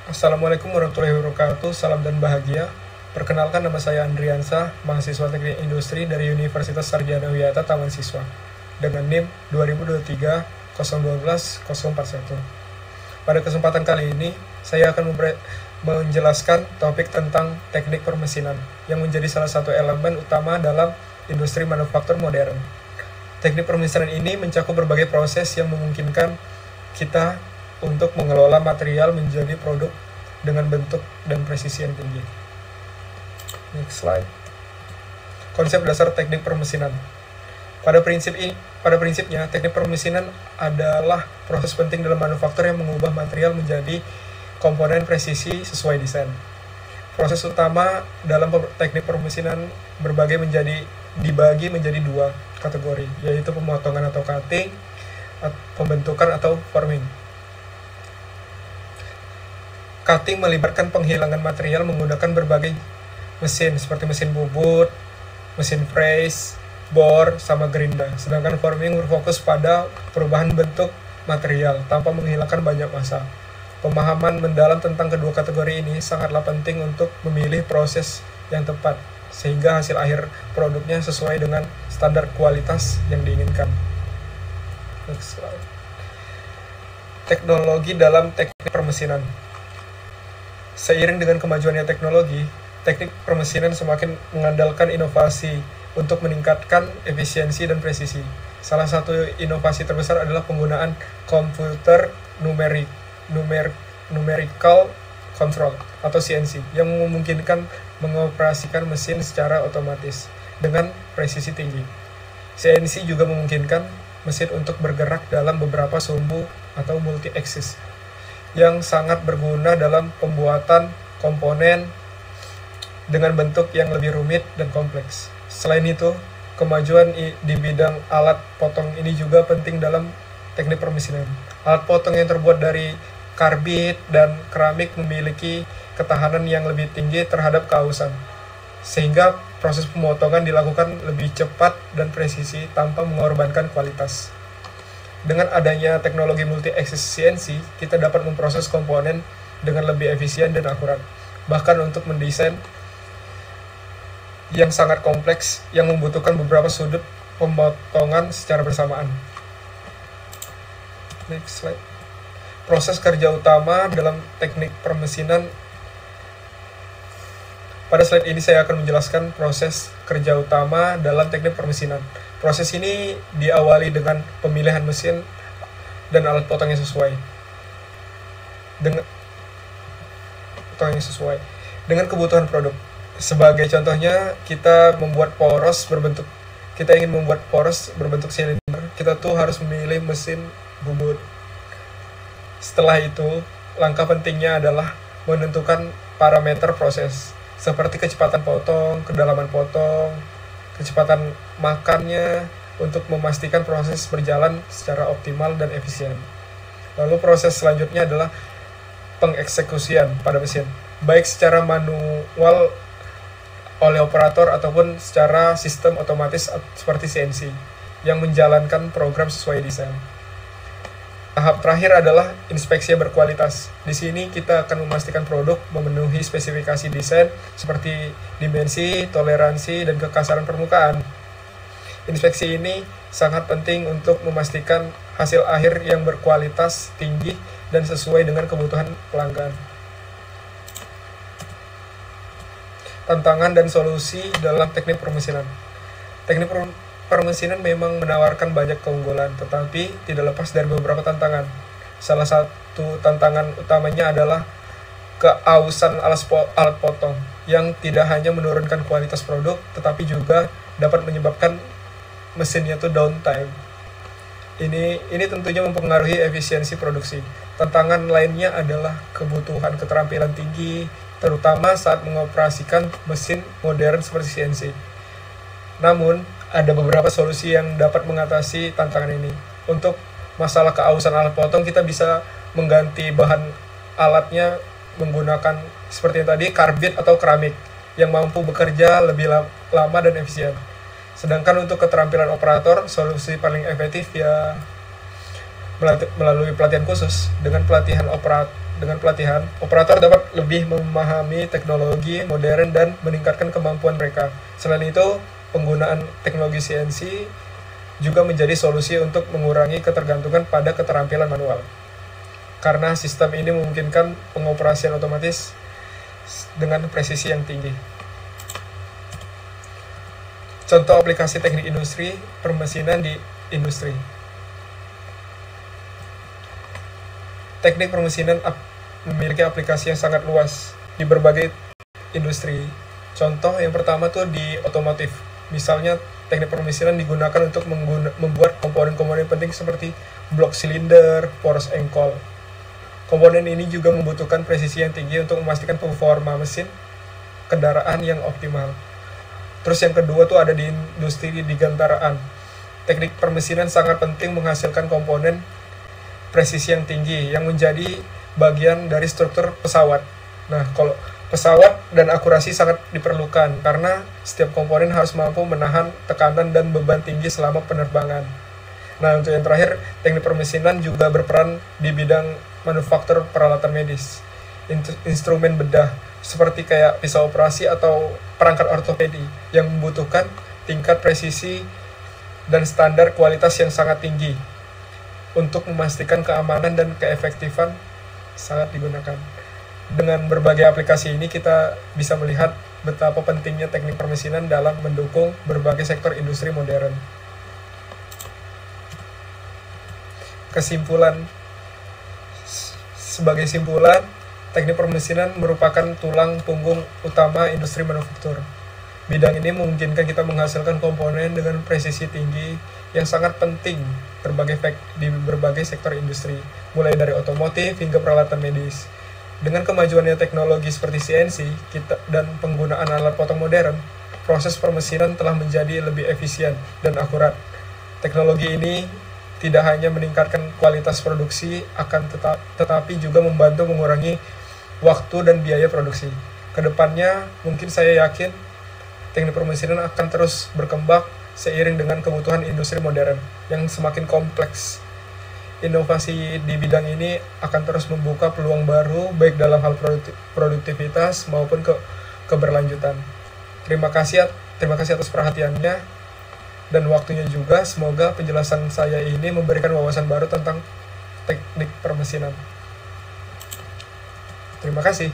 Assalamualaikum warahmatullahi wabarakatuh, salam dan bahagia. Perkenalkan, nama saya Andriansah, mahasiswa Teknik Industri dari Universitas Sarjana Wiyata Taman Siswa, dengan NIM 2023 012 041. Pada kesempatan kali ini, saya akan menjelaskan topik tentang teknik permesinan, yang menjadi salah satu elemen utama dalam industri manufaktur modern. Teknik permesinan ini mencakup berbagai proses yang memungkinkan kita untuk mengelola material menjadi produk dengan bentuk dan presisi yang tinggi. Next slide. Konsep dasar teknik permesinan. Pada prinsipnya, teknik permesinan adalah proses penting dalam manufaktur yang mengubah material menjadi komponen presisi sesuai desain. Proses utama dalam teknik permesinan dibagi menjadi dua kategori, yaitu pemotongan atau cutting, pembentukan atau forming. Cutting melibatkan penghilangan material menggunakan berbagai mesin seperti mesin bubut, mesin freeze, bor, sama gerinda. Sedangkan forming berfokus pada perubahan bentuk material tanpa menghilangkan banyak massa. Pemahaman mendalam tentang kedua kategori ini sangatlah penting untuk memilih proses yang tepat, sehingga hasil akhir produknya sesuai dengan standar kualitas yang diinginkan. Next slide. Teknologi dalam teknik permesinan. Seiring dengan kemajuannya teknologi, teknik permesinan semakin mengandalkan inovasi untuk meningkatkan efisiensi dan presisi. Salah satu inovasi terbesar adalah penggunaan komputer numerical control atau CNC yang memungkinkan mengoperasikan mesin secara otomatis dengan presisi tinggi. CNC juga memungkinkan mesin untuk bergerak dalam beberapa sumbu atau multi-axis yang sangat berguna dalam pembuatan komponen dengan bentuk yang lebih rumit dan kompleks. Selain itu, kemajuan di bidang alat potong ini juga penting dalam teknik permesinan. Alat potong yang terbuat dari karbid dan keramik memiliki ketahanan yang lebih tinggi terhadap keausan, sehingga proses pemotongan dilakukan lebih cepat dan presisi tanpa mengorbankan kualitas. Dengan adanya teknologi multi-axis CNC, kita dapat memproses komponen dengan lebih efisien dan akurat, bahkan untuk mendesain yang sangat kompleks yang membutuhkan beberapa sudut pemotongan secara bersamaan. Next slide. Proses kerja utama dalam teknik permesinan. Pada slide ini saya akan menjelaskan proses kerja utama dalam teknik permesinan. Proses ini diawali dengan pemilihan mesin dan alat potong yang sesuai. Dengan kebutuhan produk. Sebagai contohnya, kita ingin membuat poros berbentuk silinder, kita tuh harus memilih mesin bubut. Setelah itu, langkah pentingnya adalah menentukan parameter proses, seperti kecepatan potong, kedalaman potong, kecepatan makannya, untuk memastikan proses berjalan secara optimal dan efisien. Lalu proses selanjutnya adalah pengeksekusian pada mesin, baik secara manual oleh operator ataupun secara sistem otomatis seperti CNC yang menjalankan program sesuai desain. Tahap terakhir adalah inspeksi berkualitas. Di sini kita akan memastikan produk memenuhi spesifikasi desain seperti dimensi, toleransi, dan kekasaran permukaan. Inspeksi ini sangat penting untuk memastikan hasil akhir yang berkualitas tinggi dan sesuai dengan kebutuhan pelanggan. Tantangan dan solusi dalam teknik permesinan. Teknik permesinan memang menawarkan banyak keunggulan, tetapi tidak lepas dari beberapa tantangan. Salah satu tantangan utamanya adalah keausan alat potong, yang tidak hanya menurunkan kualitas produk, tetapi juga dapat menyebabkan mesinnya itu downtime. Ini tentunya mempengaruhi efisiensi produksi. Tantangan lainnya adalah kebutuhan keterampilan tinggi, terutama saat mengoperasikan mesin modern seperti CNC. Namun, ada beberapa solusi yang dapat mengatasi tantangan ini. Untuk masalah keausan alat potong, kita bisa mengganti bahan alatnya menggunakan seperti yang tadi, karbid atau keramik, yang mampu bekerja lebih lama dan efisien. Sedangkan untuk keterampilan operator, solusi paling efektif ya melalui pelatihan khusus. Dengan pelatihan Dengan pelatihan, operator dapat lebih memahami teknologi modern dan meningkatkan kemampuan mereka. Selain itu, penggunaan teknologi CNC juga menjadi solusi untuk mengurangi ketergantungan pada keterampilan manual. Karena sistem ini memungkinkan pengoperasian otomatis dengan presisi yang tinggi. Contoh aplikasi teknik industri permesinan di industri. Teknik permesinan memiliki aplikasi yang sangat luas di berbagai industri. Contoh yang pertama tuh di otomotif. Misalnya teknik permesinan digunakan untuk membuat komponen-komponen penting seperti blok silinder, poros engkol. Komponen ini juga membutuhkan presisi yang tinggi untuk memastikan performa mesin kendaraan yang optimal. Terus yang kedua tuh ada di industri digantaraan. Teknik permesinan sangat penting menghasilkan komponen presisi yang tinggi yang menjadi bagian dari struktur pesawat. Nah, kalau pesawat dan akurasi sangat diperlukan karena setiap komponen harus mampu menahan tekanan dan beban tinggi selama penerbangan. Nah, untuk yang terakhir, teknik permesinan juga berperan di bidang manufaktur peralatan medis, instrumen bedah, seperti kayak pisau operasi atau perangkat ortopedi yang membutuhkan tingkat presisi dan standar kualitas yang sangat tinggi. Untuk memastikan keamanan dan keefektifan sangat digunakan. Dengan berbagai aplikasi ini kita bisa melihat betapa pentingnya teknik permesinan dalam mendukung berbagai sektor industri modern. Kesimpulan. Sebagai simpulan, teknik permesinan merupakan tulang punggung utama industri manufaktur. Bidang ini memungkinkan kita menghasilkan komponen dengan presisi tinggi yang sangat penting di berbagai sektor industri, mulai dari otomotif hingga peralatan medis. Dengan kemajuannya teknologi seperti CNC dan penggunaan alat potong modern, proses permesinan telah menjadi lebih efisien dan akurat. Teknologi ini tidak hanya meningkatkan kualitas produksi, tetapi juga membantu mengurangi waktu dan biaya produksi. Kedepannya, mungkin saya yakin teknik permesinan akan terus berkembang seiring dengan kebutuhan industri modern yang semakin kompleks. Inovasi di bidang ini akan terus membuka peluang baru baik dalam hal produktivitas maupun keberlanjutan. Terima kasih atas perhatiannya dan waktunya juga. Semoga penjelasan saya ini memberikan wawasan baru tentang teknik permesinan. Terima kasih.